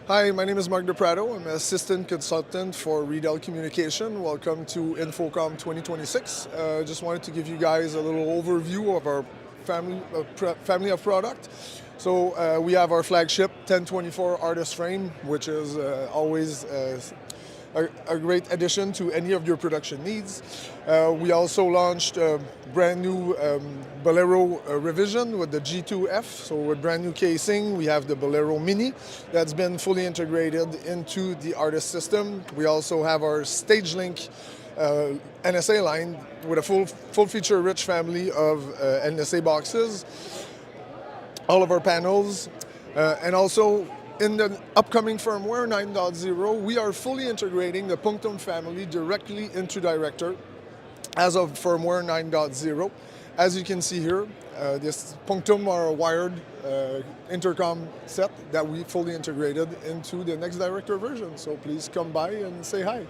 Hi, my name is Mark DePrado. I'm an assistant consultant for Riedel Communication. Welcome to InfoComm 2026. Just wanted to give you guys a little overview of our family of product. So we have our flagship 1024 artist frame, which is always a great addition to any of your production needs. We also launched a brand new Bolero revision with the G2F. So with brand new casing, we have the Bolero Mini that's been fully integrated into the artist system. We also have our StageLink NSA line with a full feature rich family of NSA boxes, all of our panels, and also in the upcoming firmware 9.0, we are fully integrating the Punctum family directly into Director as of firmware 9.0. As you can see here, this Punctum are a wired intercom set that we fully integrated into the next Director version. So please come by and say hi.